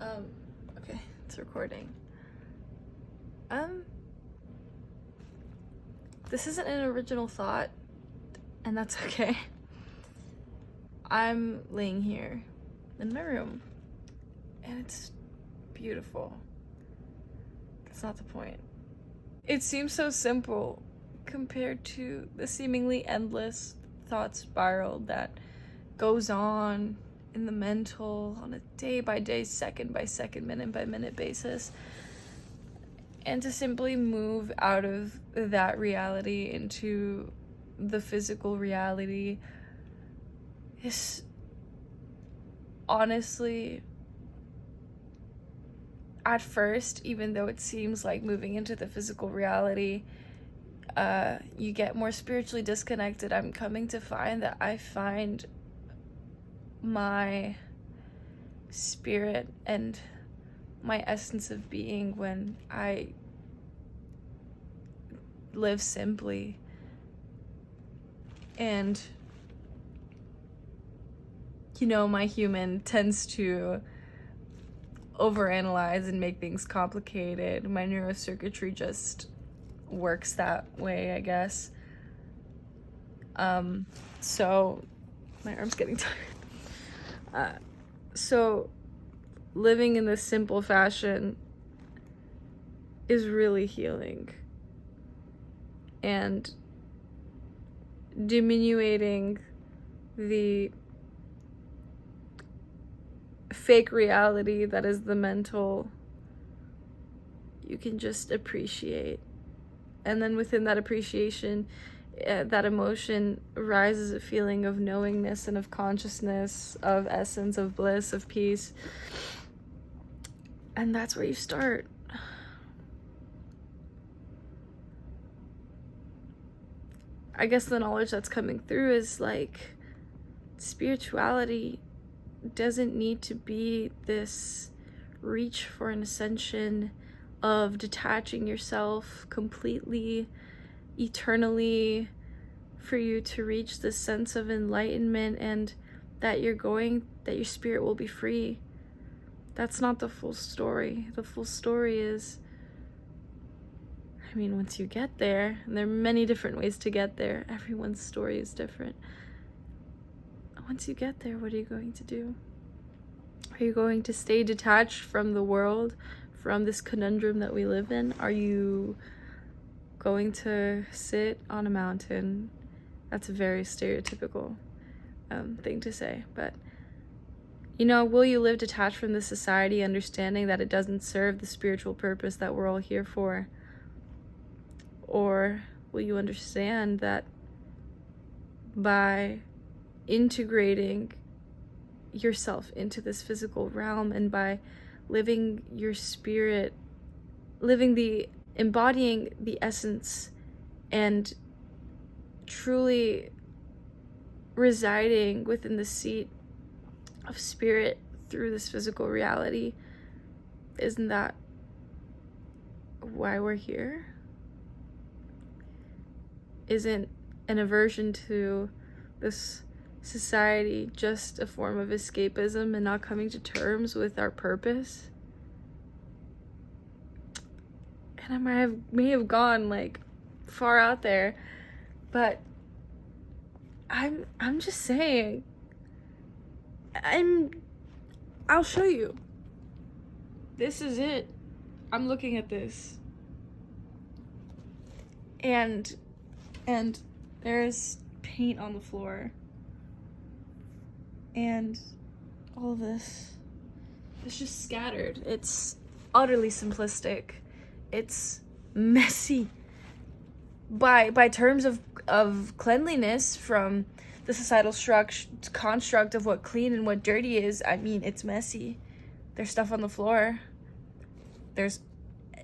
Um, okay, it's recording. This isn't an original thought, and that's okay. I'm laying here in my room, and it's beautiful. That's not the point. It seems so simple compared to the seemingly endless thought spiral that goes on in the mental on a day-by-day, second-by-second, minute-by-minute basis. And to simply move out of that reality into the physical reality is honestly, at first, even though it seems like moving into the physical reality, you get more spiritually disconnected. I'm coming to find that I find my spirit and my essence of being when I live simply. And my human tends to overanalyze and make things complicated. My neurocircuitry just works that way, I guess. So my arm's getting tired. So living in this simple fashion is really healing. And diminuting the fake reality that is the mental, you can just appreciate. And then within that appreciation, that emotion rises a feeling of knowingness and of consciousness, of essence, of bliss, of peace. And that's where you start. I guess the knowledge that's coming through is like spirituality doesn't need to be this reach for an ascension of detaching yourself completely, eternally, for you to reach this sense of enlightenment and that your spirit will be free. That's not the full story. The full story is, once you get there, and there are many different ways to get there, everyone's story is different. Once you get there, what are you going to do? Are you going to stay detached from the world, from this conundrum that we live in? Are you going to sit on a mountain? That's a very stereotypical thing to say, but will you live detached from this society, understanding that it doesn't serve the spiritual purpose that we're all here for? Or will you understand that by integrating yourself into this physical realm and by living your spirit, embodying the essence and truly residing within the seat of spirit through this physical reality, isn't that why we're here? Isn't an aversion to this society just a form of escapism and not coming to terms with our purpose? And I may have gone like far out there, but I'm just saying, I'll show you. This is it. I'm looking at this. And there's paint on the floor. And all of this is just scattered. It's utterly simplistic. It's messy. By terms of cleanliness, from the societal construct of what clean and what dirty is, it's messy. There's stuff on the floor. There's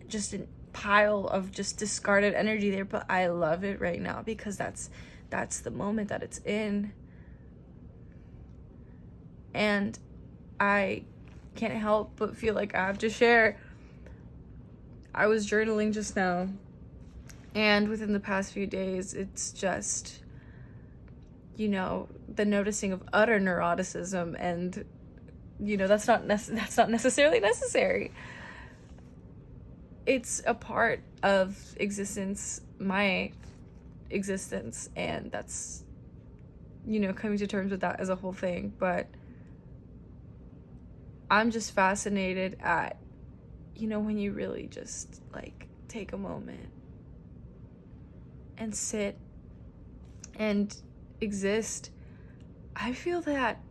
just a pile of just discarded energy there, but I love it right now because that's the moment that it's in. And I can't help but feel like I have to share. I was journaling just now, and within the past few days, it's just, the noticing of utter neuroticism and you know, that's not necessarily necessary. It's a part of existence, my existence, and that's, you know, coming to terms with that as a whole thing. But I'm just fascinated at, you know, when you really just like take a moment and sit and exist. I feel that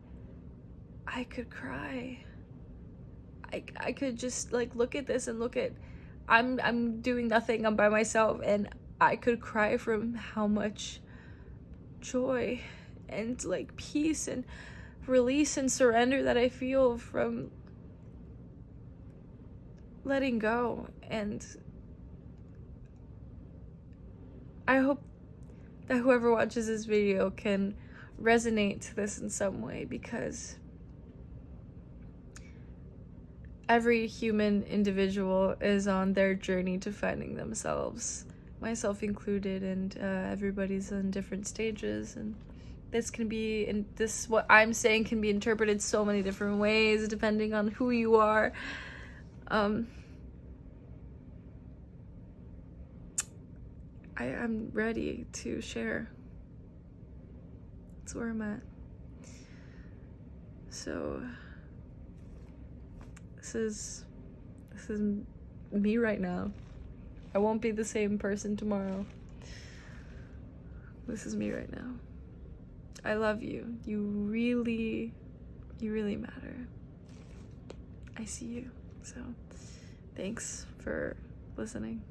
I could cry. I could just like look at this and look at, I'm doing nothing, I'm by myself, and I could cry from how much joy and like peace and release and surrender that I feel from letting go. And I hope that whoever watches this video can resonate to this in some way, because every human individual is on their journey to finding themselves, myself included, and everybody's in different stages, and this can be, and this, what I'm saying, can be interpreted so many different ways depending on who you are. I'm ready to share. That's where I'm at. So this is me right now. I won't be the same person tomorrow. This is me right now. I love you. You really matter. I see you. So thanks for listening.